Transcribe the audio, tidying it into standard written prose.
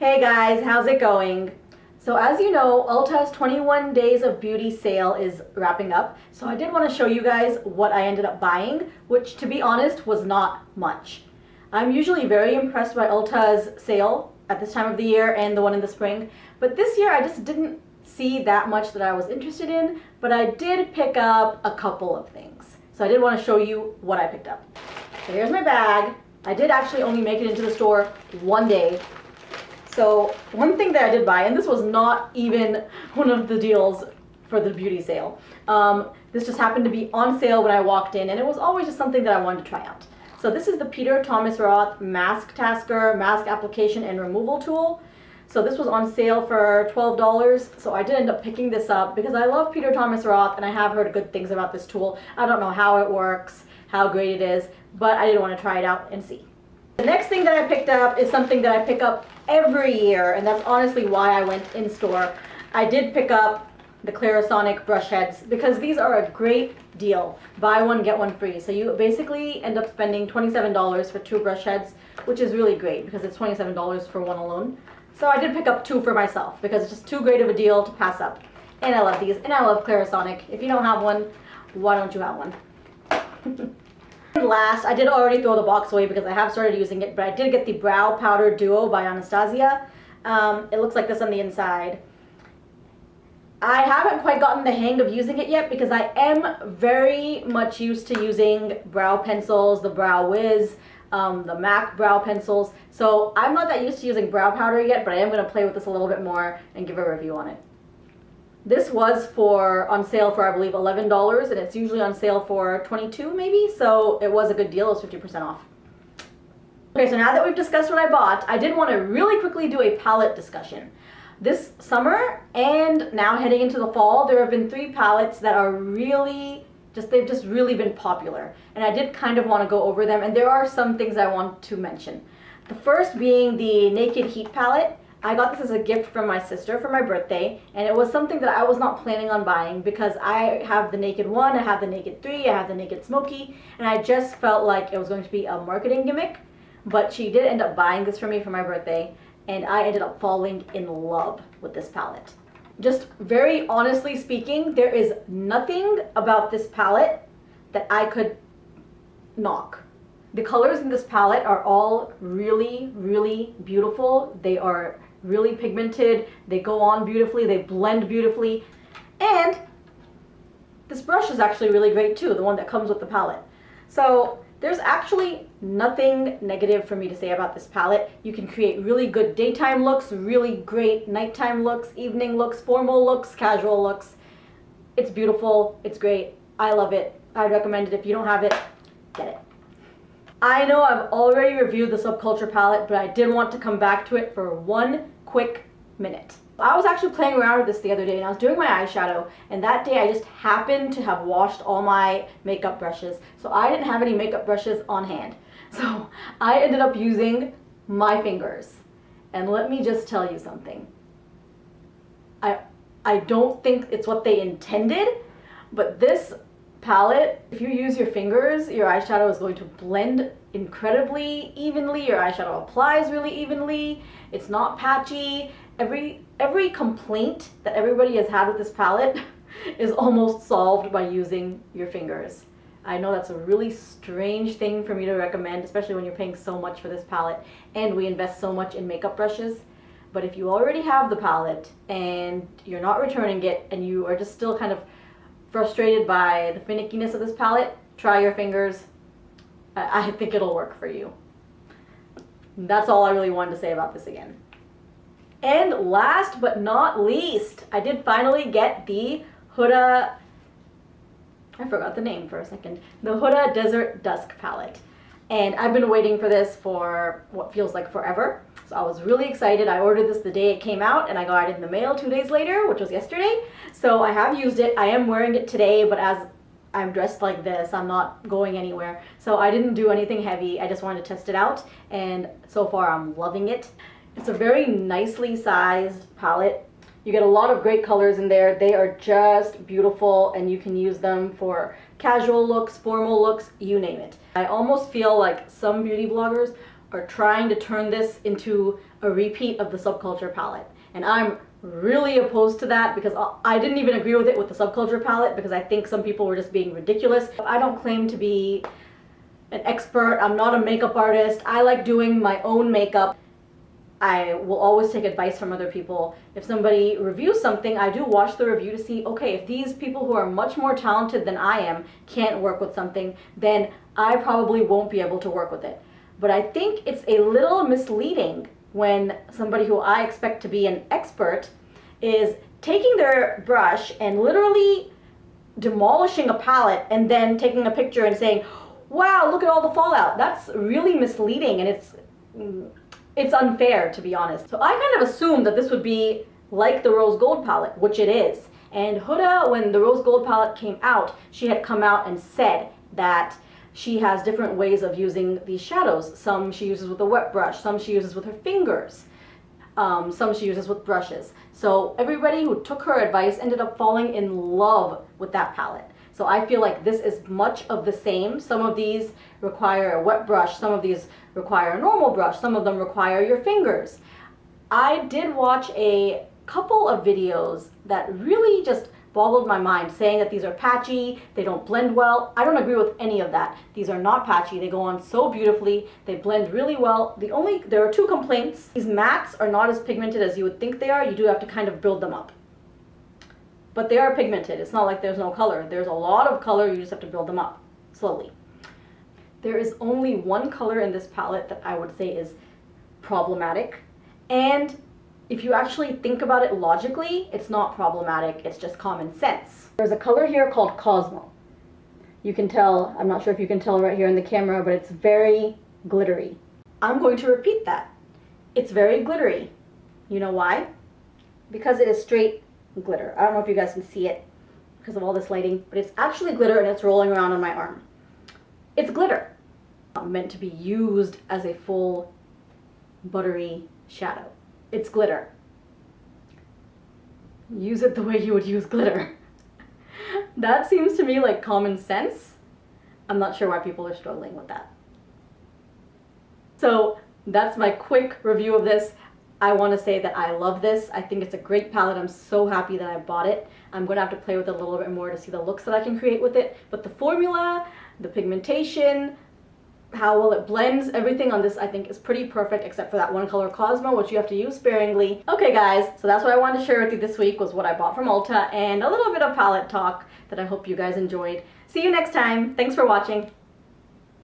Hey guys, how's it going? So as you know, Ulta's 21 Days of Beauty sale is wrapping up. So I did want to show you guys what I ended up buying, which to be honest was not much. I'm usually very impressed by Ulta's sale at this time of the year and the one in the spring. But this year I just didn't see that much that I was interested in, but I did pick up a couple of things. So I did want to show you what I picked up. So here's my bag. I did actually only make it into the store one day. So one thing that I did buy, and this was not even one of the deals for the beauty sale. This just happened to be on sale when I walked in, and it was always just something that I wanted to try out. So this is the Peter Thomas Roth Mask Tasker Mask Application and Removal Tool. So this was on sale for $12. So I did end up picking this up because I love Peter Thomas Roth and I have heard good things about this tool. I don't know how it works, how great it is, but I did want to try it out and see. The next thing that I picked up is something that I pick up every year, and that's honestly why I went in store. I did pick up the Clarisonic brush heads because these are a great deal. Buy one, get one free. So you basically end up spending $27 for 2 brush heads, which is really great because it's $27 for one alone. So I did pick up 2 for myself because it's just too great of a deal to pass up. And I love these, and I love Clarisonic. If you don't have one, why don't you have one? Last, I did already throw the box away because I have started using it, but I did get the Brow Powder Duo by Anastasia. It looks like this on the inside. I haven't quite gotten the hang of using it yet because I am very much used to using brow pencils, the Brow Wiz, the MAC brow pencils. So I'm not that used to using brow powder yet, but I am going to play with this a little bit more and give a review on it. This was on sale for, I believe, $11, and it's usually on sale for $22 maybe, so it was a good deal. It was 50% off. Okay, so now that we've discussed what I bought, I did want to really quickly do a palette discussion. This summer and now heading into the fall, there have been 3 palettes that are they've just really been popular, and I did kind of want to go over them, and there are some things I want to mention. The first being the Naked Heat palette. I got this as a gift from my sister for my birthday, and it was something that I was not planning on buying because I have the Naked 1, I have the Naked 3, I have the Naked Smoky, and I just felt like it was going to be a marketing gimmick. But she did end up buying this for me for my birthday, and I ended up falling in love with this palette. Just very honestly speaking, there is nothing about this palette that I could knock. The colors in this palette are all really, really beautiful. They are really pigmented, they go on beautifully, they blend beautifully, and this brush is actually really great too, the one that comes with the palette. So there's actually nothing negative for me to say about this palette. You can create really good daytime looks, really great nighttime looks, evening looks, formal looks, casual looks. It's beautiful, it's great, I love it. I'd recommend it. If you don't have it, get it. I know I've already reviewed the Subculture palette, but I did want to come back to it for one quick minute. I was actually playing around with this the other day, and I was doing my eyeshadow, and that day I just happened to have washed all my makeup brushes, so I didn't have any makeup brushes on hand. So I ended up using my fingers, and let me just tell you something. I don't think it's what they intended, but this palette, if you use your fingers, your eyeshadow is going to blend incredibly evenly. Your eyeshadow applies really evenly. It's not patchy. Every complaint that everybody has had with this palette is almost solved by using your fingers. I know that's a really strange thing for me to recommend, especially when you're paying so much for this palette and we invest so much in makeup brushes. But if you already have the palette and you're not returning it and you are just still kind of frustrated by the finickiness of this palette, try your fingers. I think it'll work for you. That's all I really wanted to say about this again. And last but not least, I did finally get the Huda, I forgot the name for a second, the Huda Desert Dusk palette. And I've been waiting for this for what feels like forever. So I was really excited. I ordered this the day it came out, and I got it in the mail 2 days later, which was yesterday. So I have used it. I am wearing it today, but as I'm dressed like this, I'm not going anywhere. So I didn't do anything heavy. I just wanted to test it out, and so far I'm loving it. It's a very nicely sized palette. You get a lot of great colors in there. They are just beautiful, and you can use them for casual looks, formal looks, you name it. I almost feel like some beauty bloggers are trying to turn this into a repeat of the Subculture palette. And I'm really opposed to that because I didn't even agree with it with the Subculture palette because I think some people were just being ridiculous. I don't claim to be an expert. I'm not a makeup artist. I like doing my own makeup. I will always take advice from other people. If somebody reviews something, I do watch the review to see, okay, if these people who are much more talented than I am can't work with something, then I probably won't be able to work with it. But I think it's a little misleading when somebody who I expect to be an expert is taking their brush and literally demolishing a palette and then taking a picture and saying, wow, look at all the fallout. That's really misleading, and it's unfair, to be honest. So I kind of assumed that this would be like the Rose Gold palette, which it is. And Huda, when the Rose Gold palette came out, she had come out and said that she has different ways of using these shadows. Some she uses with a wet brush, some she uses with her fingers, some she uses with brushes. So everybody who took her advice ended up falling in love with that palette. So I feel like this is much of the same. Some of these require a wet brush, some of these require a normal brush, some of them require your fingers. I did watch a couple of videos that really just boggled my mind, saying that these are patchy, they don't blend well. I don't agree with any of that. These are not patchy, they go on so beautifully, they blend really well. There are two complaints. These mattes are not as pigmented as you would think they are. You do have to kind of build them up. But they are pigmented. It's not like there's no color. There's a lot of color, you just have to build them up slowly. There is only one color in this palette that I would say is problematic, and if you actually think about it logically, it's not problematic, it's just common sense. There's a color here called Cosmo. You can tell, I'm not sure if you can tell right here in the camera, but it's very glittery. I'm going to repeat that. It's very glittery. You know why? Because it is straight glitter. I don't know if you guys can see it because of all this lighting, but it's actually glitter and it's rolling around on my arm. It's glitter. Not meant to be used as a full buttery shadow. It's glitter. Use it the way you would use glitter. That seems to me like common sense. I'm not sure why people are struggling with that. So that's my quick review of this. I want to say that I love this. I think it's a great palette. I'm so happy that I bought it. I'm going to have to play with it a little bit more to see the looks that I can create with it. But the formula, the pigmentation, how well it blends, everything on this I think is pretty perfect, except for that one color Cosmo, which you have to use sparingly. Okay guys, so that's what I wanted to share with you this week, was what I bought from Ulta and a little bit of palette talk that I hope you guys enjoyed. See you next time. Thanks for watching.